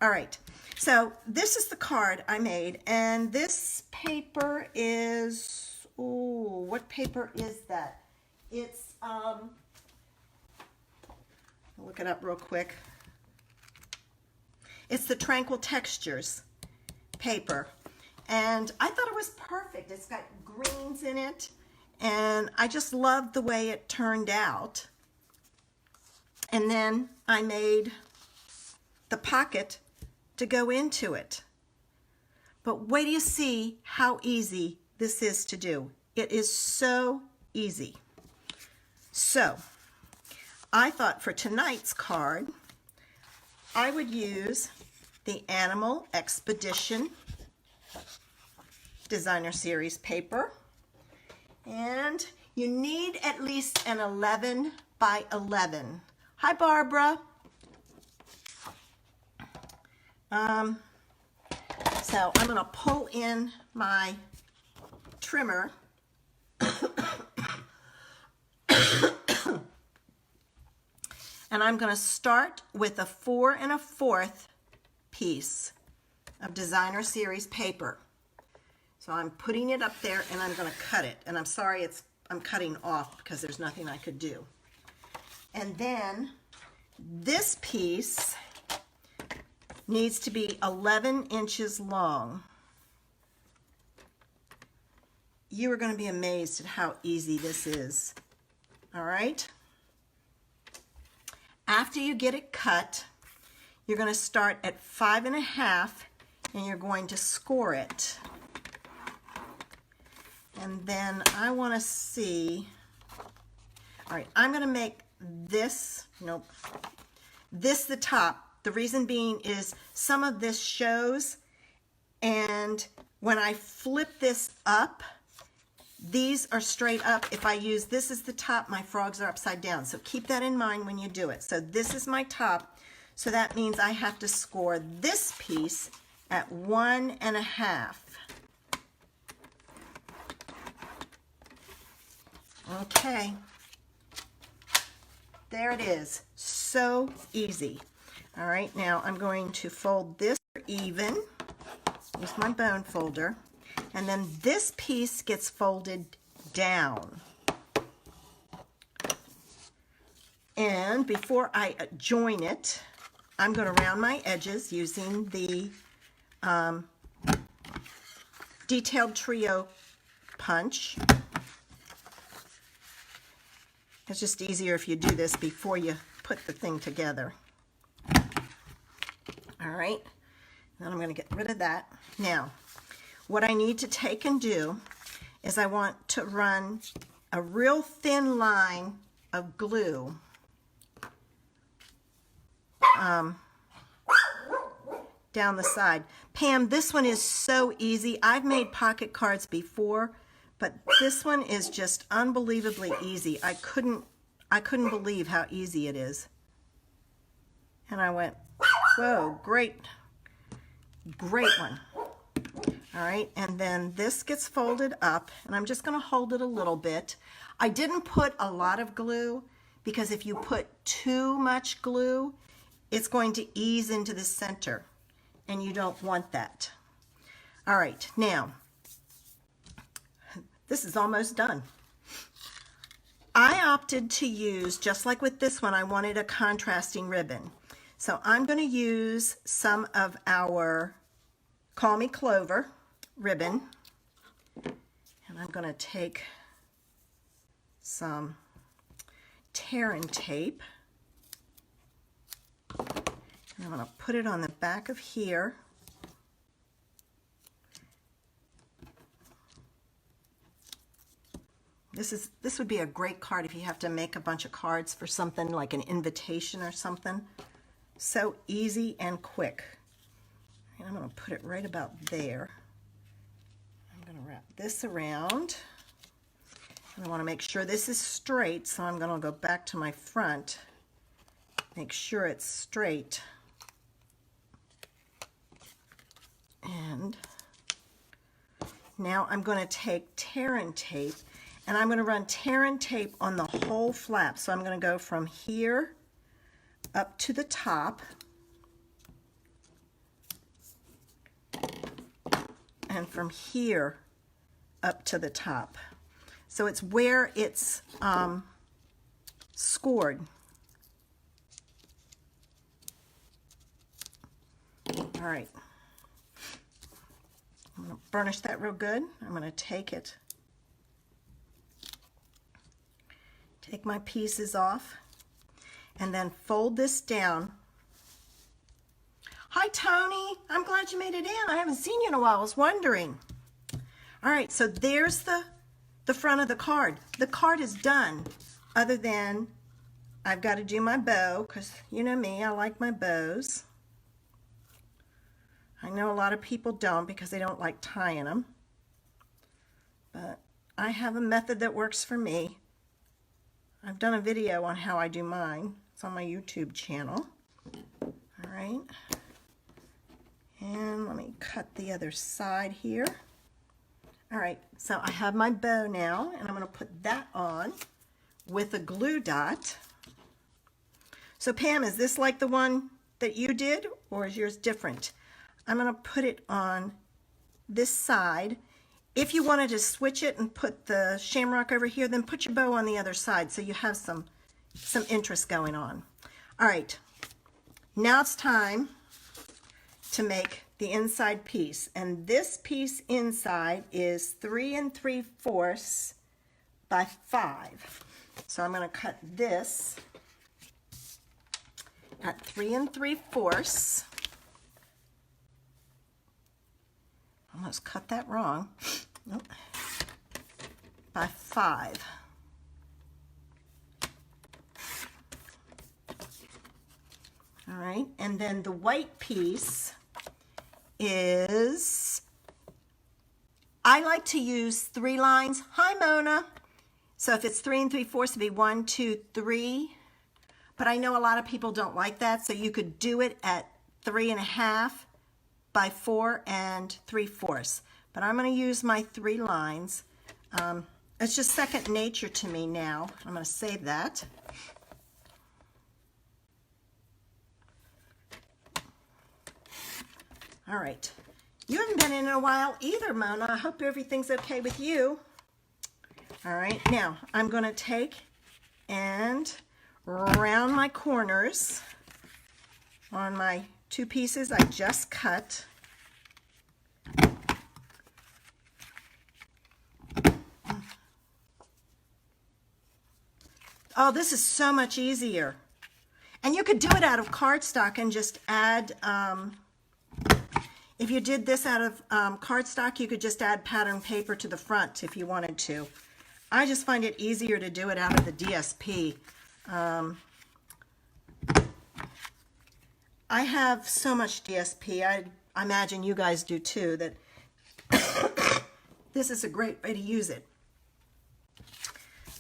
All right, so this is the card I made, and this paper is, ooh, what paper is that? It's, I'll look it up real quick. It's the Tranquil Textures paper, and I thought it was perfect. It's got greens in it, and I just loved the way it turned out. And then I made the pocket to go into it. But wait till you see how easy this is to do. It is so easy. So I thought for tonight's card, I would use the Animal Expedition Designer Series paper. And you need at least an 11 by 11. Hi, Barbara. So I'm going to pull in my trimmer. And I'm going to start with a 4 1/4 piece of Designer Series paper. So I'm putting it up there and I'm going to cut it. And I'm sorry I'm cutting off because there's nothing I could do. And then this piece needs to be 11 inches long. You are going to be amazed at how easy this is. All right? After you get it cut, you're going to start at 5 1/2 and you're going to score it. And then I want to see, all right, I'm going to make this, nope, this the top. The reason being is some of this shows, and when I flip this up, these are straight up. If I use this as the top, my frogs are upside down. So keep that in mind when you do it. So this is my top. So that means I have to score this piece at 1 1/2. Okay. There it is. So easy. All right, now I'm going to fold this even. Use my bone folder. And then this piece gets folded down. And before I join it, I'm going to round my edges using the Detailed Trio punch. It's just easier if you do this before you put the thing together. All right, then I'm going to get rid of that. Now, what I need to take and do is I want to run a real thin line of glue down the side. Pam, this one is so easy. I've made pocket cards before, but this one is just unbelievably easy. I couldn't believe how easy it is. And I went, whoa, great one. All right, and then this gets folded up, and I'm just going to hold it a little bit. I didn't put a lot of glue because if you put too much glue, it's going to ease into the center, and you don't want that. All right, now, this is almost done. I opted to use, just like with this one, I wanted a contrasting ribbon. So I'm going to use some of our Call Me Clover ribbon, and I'm going to take some tear and tape, and I'm going to put it on the back of here. This would be a great card if you have to make a bunch of cards for something like an invitation or something. So easy and quick. And I'm going to put it right about there. I'm going to wrap this around. And I want to make sure this is straight, so I'm going to go back to my front. Make sure it's straight. And now I'm going to take tear and tape, and I'm going to run tear and tape on the whole flap. So I'm going to go from here up to the top. and from here up to the top. So it's where it's scored. All right. I'm going to burnish that real good. I'm going to take my pieces off, and then fold this down. Hi, Tony. I'm glad you made it in. I haven't seen you in a while. I was wondering. All right, so there's the front of the card. The card is done, other than I've got to do my bow, because you know me, I like my bows. I know a lot of people don't because they don't like tying them, but I have a method that works for me. I've done a video on how I do mine. It's on my YouTube channel. All right. And let me cut the other side here. All right, so I have my bow now, and I'm going to put that on with a glue dot. So Pam, is this like the one that you did, or is yours different? I'm going to put it on this side. If you wanted to switch it and put the shamrock over here, then put your bow on the other side so you have some interest going on. All right, now it's time to make the inside piece, and this piece inside is 3 3/4 by 5. So I'm going to cut this at 3 3/4. Almost cut that wrong. Nope. By 5. All right, and then the white piece is, I like to use 3 lines. Hi, Mona. So if it's 3 3/4, it'd be 1, 2, 3. But I know a lot of people don't like that, so you could do it at 3 1/2 by 4 3/4. But I'm going to use my 3 lines. It's just second nature to me now. I'm going to save that. All right. You haven't been in a while either, Mona. I hope everything's okay with you. All right. Now, I'm going to take and round my corners on my 2 pieces I just cut. Oh, this is so much easier. And you could do it out of cardstock and just add, if you did this out of cardstock, you could just add pattern paper to the front if you wanted to. I just find it easier to do it out of the DSP. I have so much DSP, I imagine you guys do too, that this is a great way to use it.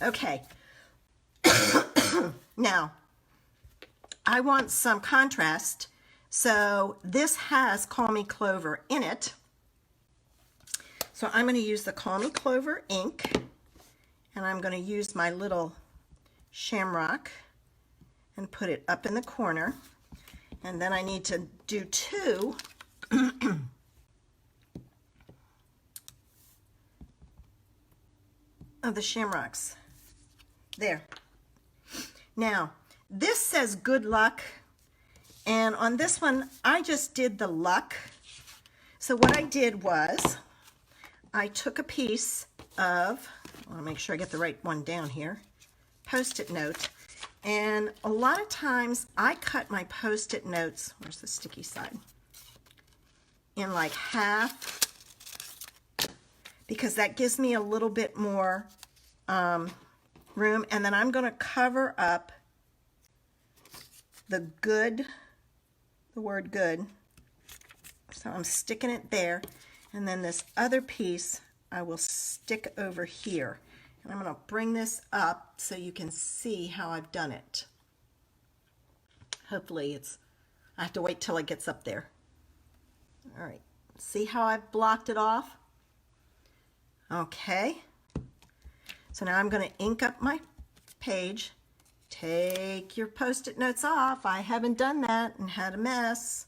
Okay. Now, I want some contrast, so this has Call Me Clover in it. So I'm going to use the Call Me Clover ink, and I'm going to use my little shamrock and put it up in the corner. And then I need to do 2 of the shamrocks. There. Now, this says good luck, and on this one, I just did the luck. So what I did was, I took a piece of, I want to make sure I get the right one down here, Post-it note, and a lot of times I cut my Post-it notes, where's the sticky side, in like half, because that gives me a little bit more room, and then I'm going to cover up the word good. So I'm sticking it there, and then this other piece I will stick over here. And I'm going to bring this up so you can see how I've done it. Hopefully I have to wait till it gets up there. All right, see how I've blocked it off? Okay. So now I'm going to ink up my page. Take your Post-it notes off. I haven't done that and had a mess.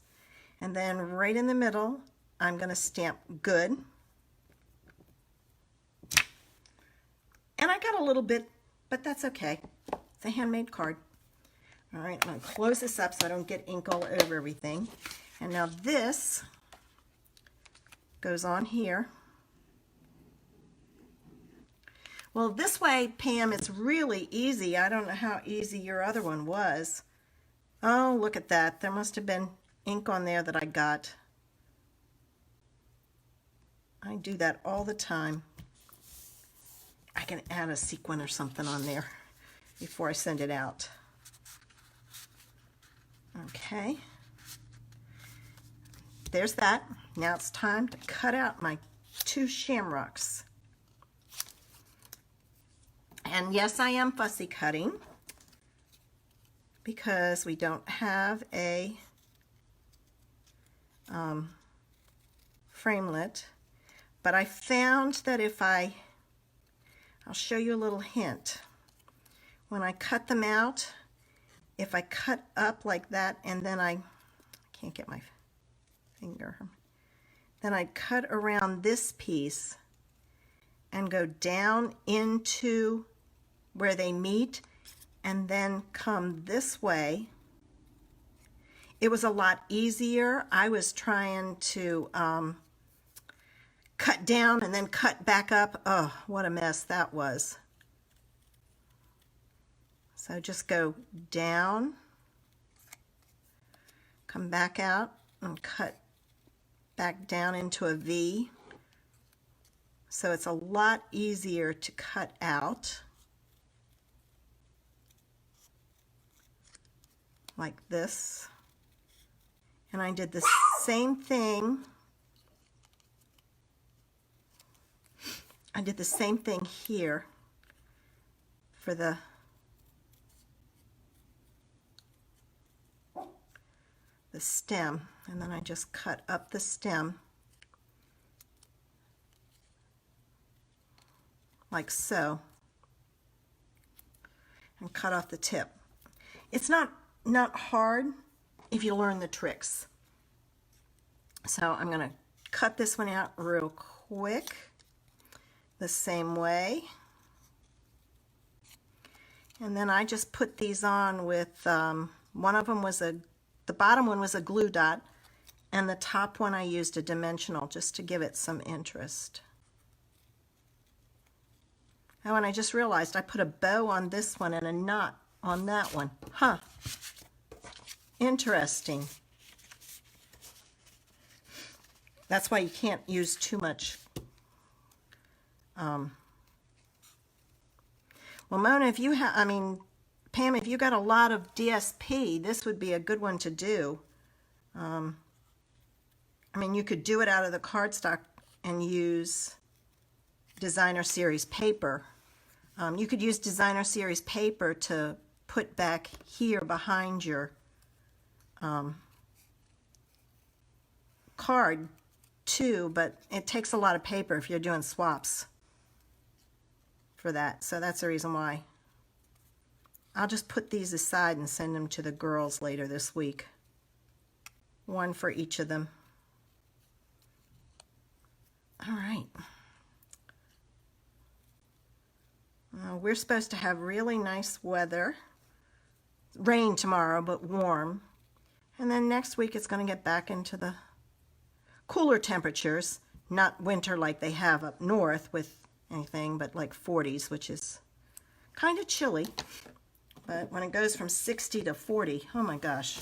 And then right in the middle, I'm going to stamp good. And I got a little bit, but that's okay. It's a handmade card. All right, I'm going to close this up so I don't get ink all over everything. And now this goes on here. Well, this way, Pam, it's really easy. I don't know how easy your other one was. Oh, look at that. There must have been ink on there that I got. I do that all the time. I can add a sequin or something on there before I send it out. Okay. There's that. Now it's time to cut out my 2 shamrocks. And yes, I am fussy cutting because we don't have a framelit. But I found that if I'll show you a little hint. When I cut them out, if I cut up like that and then I can't get my finger, then I cut around this piece and go down into where they meet and then come this way. It was a lot easier. I was trying to cut down and then cut back up. Oh, what a mess that was. So just go down, come back out and cut back down into a V. So it's a lot easier to cut out. Like this. And I did the same thing. I did the same thing here for the stem, and then I just cut up the stem like so and cut off the tip. It's not hard if you learn the tricks. So I'm going to cut this one out real quick the same way, and then I just put these on with one of them was the bottom one was a glue dot, and the top one I used a dimensional just to give it some interest. Oh, and I just realized I put a bow on this one and a knot on that one. Huh. Interesting. That's why you can't use too much. Well, Mona, if you have, Pam, if you got a lot of DSP, this would be a good one to do. You could do it out of the cardstock and use designer series paper. You could use designer series paper to put back here behind your card too, but it takes a lot of paper if you're doing swaps for that. So that's the reason why. I'll just put these aside and send them to the girls later this week. One for each of them. All right. We're supposed to have really nice weather. Rain tomorrow, but warm. And then next week it's going to get back into the cooler temperatures. Not winter like they have up north with anything, but like 40s, which is kind of chilly. But when it goes from 60 to 40, oh my gosh,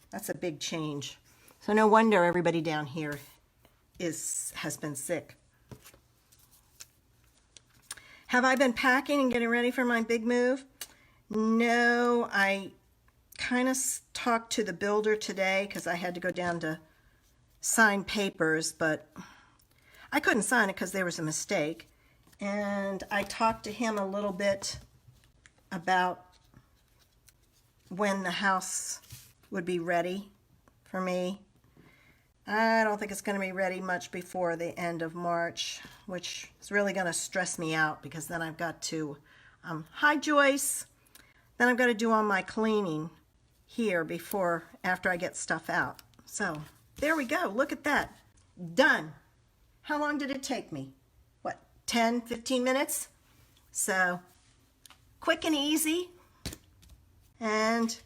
that's a big change. So no wonder everybody down here has been sick. Have I been packing and getting ready for my big move? No, I kind of talked to the builder today because I had to go down to sign papers, but I couldn't sign it because there was a mistake. And I talked to him a little bit about when the house would be ready for me. I don't think it's going to be ready much before the end of March, which is really going to stress me out because then I've got to, hi Joyce, then I've got to do all my cleaning here after I get stuff out. So there we go. Look at that. Done. How long did it take me? What, 10, 15 minutes? So quick and easy. And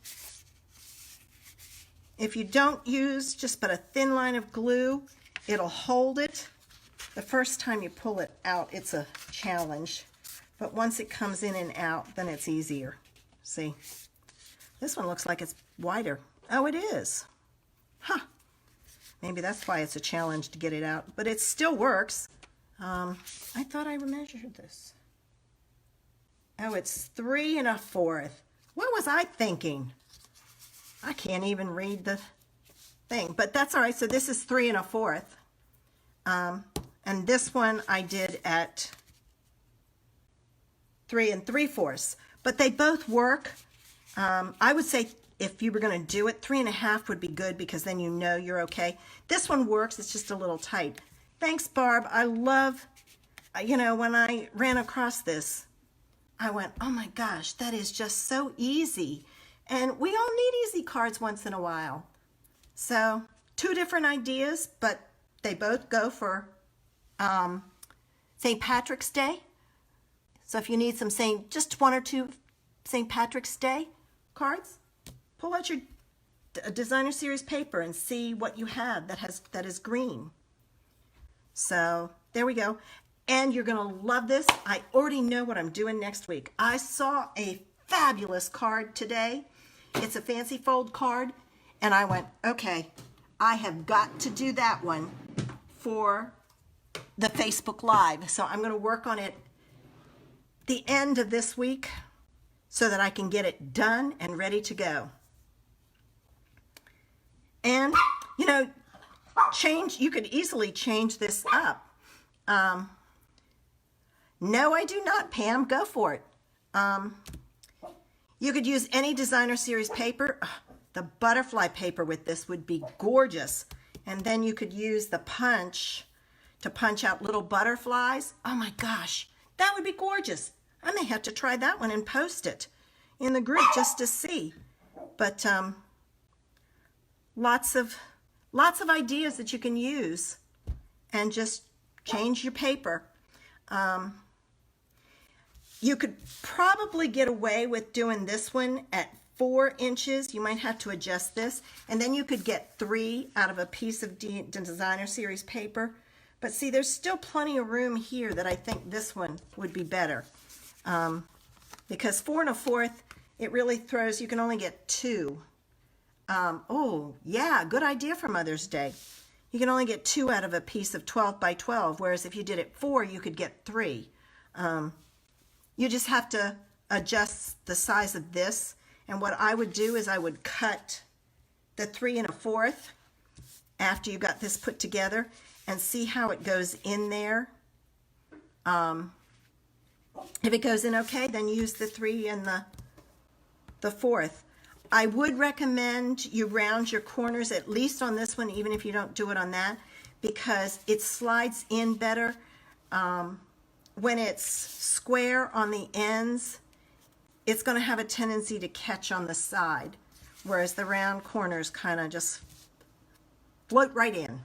if you don't use just but a thin line of glue, it'll hold it. The first time you pull it out, it's a challenge. But once it comes in and out, then it's easier. See? This one looks like it's wider. Oh, it is. Huh. Maybe that's why it's a challenge to get it out. But it still works. I thought I measured this. Oh, it's 3 1/4. What was I thinking? I can't even read the thing. But that's all right. So this is 3 1/4. And this one I did at 3 3/4. But they both work. I would say if you were going to do it, 3 1/2 would be good because then you know you're okay. This one works. It's just a little tight. Thanks, Barb. I love, you know, when I ran across this, I went, oh my gosh, that is just so easy. And we all need easy cards once in a while. So 2 different ideas, but they both go for St. Patrick's Day. So if you need some just 1 or 2 St. Patrick's Day cards, pull out your designer series paper and see what you have that is green. So there we go. And you're going to love this. I already know what I'm doing next week. I saw a fabulous card today. It's a fancy fold card. And I went, okay, I have got to do that one for the Facebook Live. So I'm going to work on it the end of this week so that I can get it done and ready to go. And, you know, you could easily change this up. No, I do not, Pam. Go for it. You could use any designer series paper. The butterfly paper with this would be gorgeous. And then you could use the punch to punch out little butterflies. Oh my gosh, that would be gorgeous. I may have to try that one and post it in the group just to see. But lots of ideas that you can use and just change your paper. You could probably get away with doing this one at 4 inches. You might have to adjust this. And then you could get 3 out of a piece of designer series paper. But see, there's still plenty of room here that I think this one would be better. Because 4 1/4, it really throws, you can only get 2. Oh, yeah, good idea for Mother's Day. You can only get 2 out of a piece of 12 by 12, whereas if you did it 4, you could get 3. You just have to adjust the size of this. And what I would do is I would cut the 3 1/4 after you got this put together and see how it goes in there. If it goes in okay, then use the 3 and the 1/4. I would recommend you round your corners, at least on this one, even if you don't do it on that, because it slides in better. When it's square on the ends, it's going to have a tendency to catch on the side, whereas the round corners kind of just float right in.